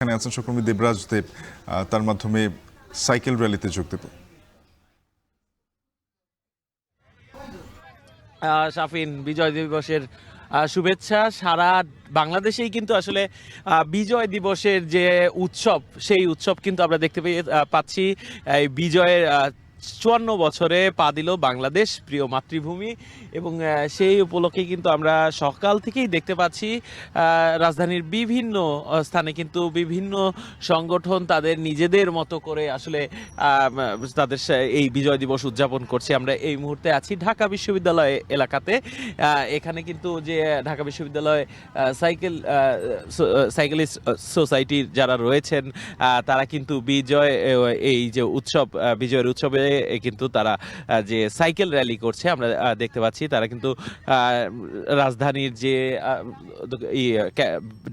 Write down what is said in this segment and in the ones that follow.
এখানে আছেন সহকর্মী দেবরাজ দেব, তার মাধ্যমে সাইকেল র্যালিতে যোগ দেব। শাফিন, বিজয় দিবসের শুভেচ্ছা। সারা বাংলাদেশেই কিন্তু আসলে বিজয় দিবসের যে উৎসব, সেই উৎসব কিন্তু আমরা দেখতে পাচ্ছি। এই বিজয়ের 54 বছরে পা দিল বাংলাদেশ, প্রিয় মাতৃভূমি, এবং সেই উপলক্ষে কিন্তু আমরা সকাল থেকেই দেখতে পাচ্ছি রাজধানীর বিভিন্ন স্থানে কিন্তু বিভিন্ন সংগঠন তাদের নিজেদের মতো করে আসলে তাদের এই বিজয় দিবস উদযাপন করছে। আমরা এই মুহূর্তে আছি ঢাকা বিশ্ববিদ্যালয় এলাকাতে। এখানে কিন্তু যে ঢাকা বিশ্ববিদ্যালয় সাইকেলিস্ট সোসাইটির যারা রয়েছেন, তারা কিন্তু বিজয় এই যে উৎসব, বিজয়ের উৎসবে কিন্তু তারা যে সাইকেল র্যালি করছে আমরা দেখতে পাচ্ছি। তারা কিন্তু রাজধানীর যে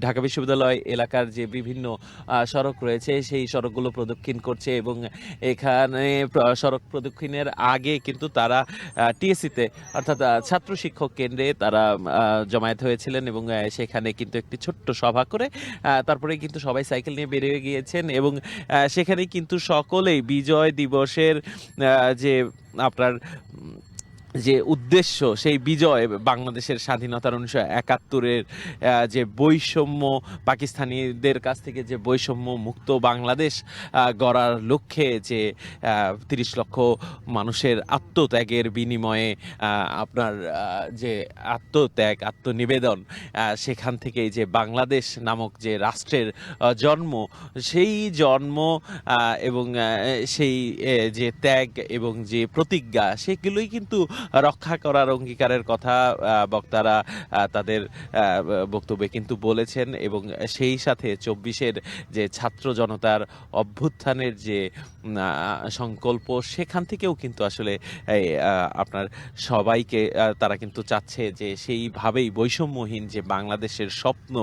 ঢাকা বিশ্ববিদ্যালয় এলাকার যে বিভিন্ন সড়ক রয়েছে সেই সড়কগুলো প্রদক্ষিণ করছে, এবং এখানে সড়ক প্রদক্ষিণের আগে কিন্তু তারা টিএসসিতে অর্থাৎ ছাত্র শিক্ষক কেন্দ্রে তারা জমায়েত হয়েছিলেন, এবং সেখানে কিন্তু একটি ছোট্ট সভা করে তারপরে কিন্তু সবাই সাইকেল নিয়ে বেরিয়ে গিয়েছেন, এবং সেখানে কিন্তু সকলেই বিজয় দিবসের যে আপনার যে উদ্দেশ্য, সেই বিজয়, বাংলাদেশের স্বাধীনতার 1971-এর যে বৈষম্য, পাকিস্তানিদের কাছ থেকে যে বৈষম্য মুক্ত বাংলাদেশ গড়ার লক্ষ্যে যে 30 লক্ষ মানুষের আত্মত্যাগের বিনিময়ে আপনার যে আত্মত্যাগ, আত্মনিবেদন, সেখান থেকে যে বাংলাদেশ নামক যে রাষ্ট্রের জন্ম, সেই জন্ম এবং সেই যে ত্যাগ এবং যে প্রতিজ্ঞা, সেগুলোই কিন্তু রক্ষা করার অঙ্গীকারের কথা বক্তারা তাদের বক্তব্যে কিন্তু বলেছেন, এবং সেই সাথে 24-এর যে ছাত্র জনতার অভ্যুত্থানের যে সংকল্প, সেখান থেকেও কিন্তু আসলে আপনার সবাইকে তারা কিন্তু চাচ্ছে যে সেইভাবেই বৈষম্যহীন যে বাংলাদেশের স্বপ্ন,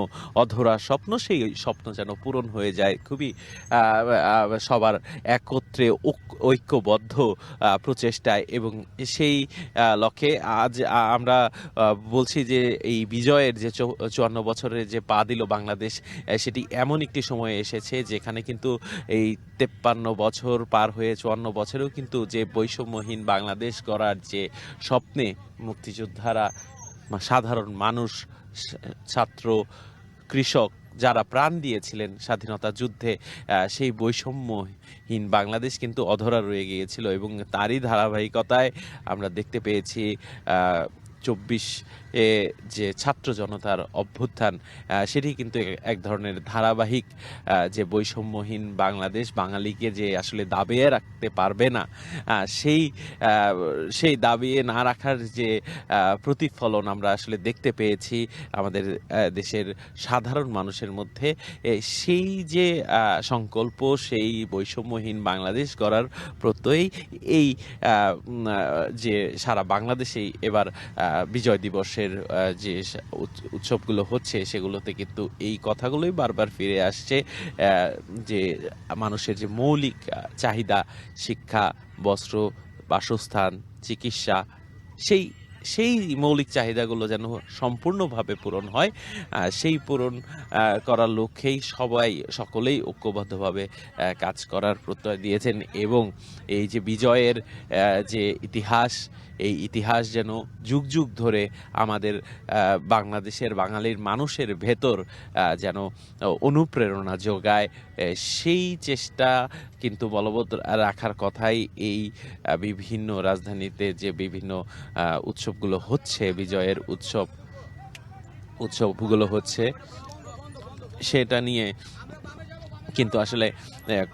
অধরা স্বপ্ন, সেই স্বপ্ন যেন পূরণ হয়ে যায়। খুবই সবার একত্রে ঐক্যবদ্ধ প্রচেষ্টায়, এবং সেই লক্ষ্যে আজ আমরা বলছি যে এই বিজয়ের যে 54 বছরের যে পা দিল বাংলাদেশ, সেটি এমন একটি সময়ে এসেছে যেখানে কিন্তু এই 53 বছর পার হয়ে 54 বছরেও কিন্তু যে বৈষম্যহীন বাংলাদেশ গড়ার যে স্বপ্নে মুক্তিযোদ্ধারা, সাধারণ মানুষ, ছাত্র, কৃষক যারা প্রাণ দিয়েছিলেন স্বাধীনতা যুদ্ধে, সেই বৈষম্যহীন বাংলাদেশ কিন্তু অধরা রয়ে গিয়েছিল, এবং তারই ধারাবাহিকতায় আমরা দেখতে পেয়েছি 24 যে ছাত্র জনতার অভ্যুত্থান, সেটি কিন্তু এক ধরনের ধারাবাহিক যে বৈষম্যহীন বাংলাদেশ বাঙালিকে যে আসলে দাবিয়ে রাখতে পারবে না, সেই সেই দাবিয়ে না রাখার যে প্রতিফলন আমরা আসলে দেখতে পেয়েছি আমাদের দেশের সাধারণ মানুষের মধ্যে। সেই যে সংকল্প, সেই বৈষম্যহীন বাংলাদেশ গড়ার প্রত্যয়েই এই যে সারা বাংলাদেশেই এবার বিজয় দিবসের যে উৎসবগুলো হচ্ছে, সেগুলোতে কিন্তু এই কথাগুলোই বারবার ফিরে আসছে, যে মানুষের যে মৌলিক চাহিদা, শিক্ষা, বস্ত্র, বাসস্থান, চিকিৎসা, সেই সেই মৌলিক চাহিদাগুলো যেন সম্পূর্ণভাবে পূরণ হয়। সেই পূরণ করার লক্ষ্যেই সকলেই ঐক্যবদ্ধভাবে কাজ করার প্রত্যয় দিয়েছেন, এবং এই যে বিজয়ের যে ইতিহাস, এই ইতিহাস যেন যুগ যুগ ধরে আমাদের বাংলাদেশের বাঙালির মানুষের ভেতর যেন অনুপ্রেরণা যোগায়, সেই চেষ্টা কিন্তু বলবৎ রাখার কথাই এই বিভিন্ন রাজধানীতে যে বিভিন্ন উৎসবগুলো হচ্ছে, বিজয়ের উৎসবগুলো হচ্ছে, সেটা নিয়ে কিন্তু আসলে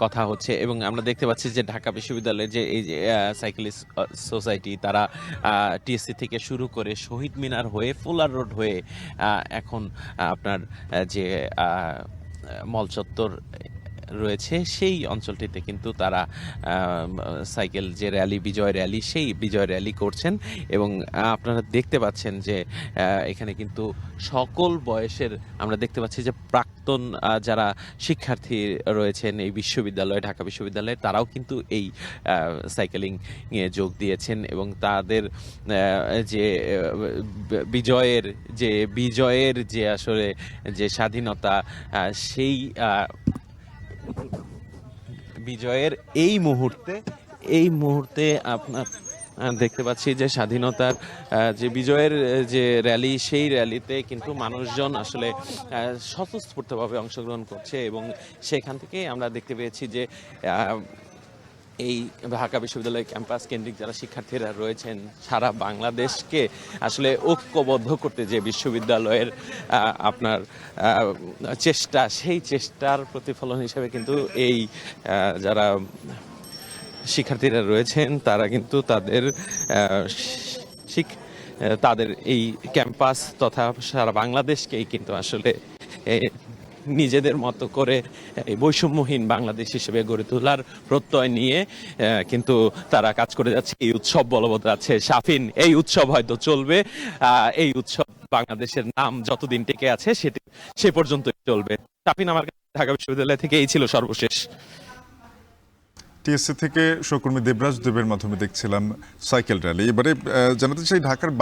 কথা হচ্ছে। এবং আমরা দেখতে পাচ্ছি যে ঢাকা বিশ্ববিদ্যালয়ের যে এই যে সাইকেলিস্ট সোসাইটি, তারা টিএসসি থেকে শুরু করে শহীদ মিনার হয়ে ফুলার রোড হয়ে এখন আপনার যে মল চত্বর রয়েছে, সেই অঞ্চলটিতে কিন্তু তারা সাইকেল যে র্যালি, বিজয় র্যালি, সেই বিজয় র্যালি করছেন, এবং আপনারা দেখতে পাচ্ছেন যে এখানে কিন্তু সকল বয়সের আমরা দেখতে পাচ্ছি যে প্রাক্তন যারা শিক্ষার্থী রয়েছেন এই বিশ্ববিদ্যালয়ে, ঢাকা বিশ্ববিদ্যালয়ে, তারাও কিন্তু এই সাইকেলিং এ যোগ দিয়েছেন, এবং তাদের যে বিজয়ের যে আসলে যে স্বাধীনতা, সেই বিজয়ের এই মুহূর্তে আপনার দেখতে পাচ্ছি যে স্বাধীনতার যে বিজয়ের যে র্যালি, সেই র্যালিতে কিন্তু মানুষজন আসলে স্বতঃস্ফূর্তভাবে অংশগ্রহণ করছে এবং সেখান থেকে আমরা দেখতে পেয়েছি যে এই ঢাকা বিশ্ববিদ্যালয় ক্যাম্পাস কেন্দ্রিক যারা শিক্ষার্থীরা রয়েছেন সারা বাংলাদেশকে আসলে ঐক্যবদ্ধ করতে যে বিশ্ববিদ্যালয়ের আপনার চেষ্টা, সেই চেষ্টার প্রতিফলন হিসেবে কিন্তু এই যারা শিক্ষার্থীরা রয়েছেন তারা কিন্তু তাদের এই ক্যাম্পাস তথা সারা বাংলাদেশকেই কিন্তু আসলে নিজেদের মতো করে এই বৈষম্যহীন বাংলাদেশ হিসেবে গড়ে তোলার প্রত্যয় নিয়ে কিন্তু তারা কাজ করে যাচ্ছে। এই উৎসব বলবৎ আছে শাফিন, এই উৎসব হয়তো চলবে, এই উৎসব বাংলাদেশের নাম যতদিন টিকে আছে সে পর্যন্তই চলবে। শাফিন, আমার কাছে ঢাকা বিশ্ববিদ্যালয় থেকে এই ছিল সর্বশেষ। টিএসসি থেকে সহকর্মী দেবরাজ দেবের মাধ্যমে দেখছিলাম সাইকেল র্যালি। এবারে জানাতে চাই ঢাকার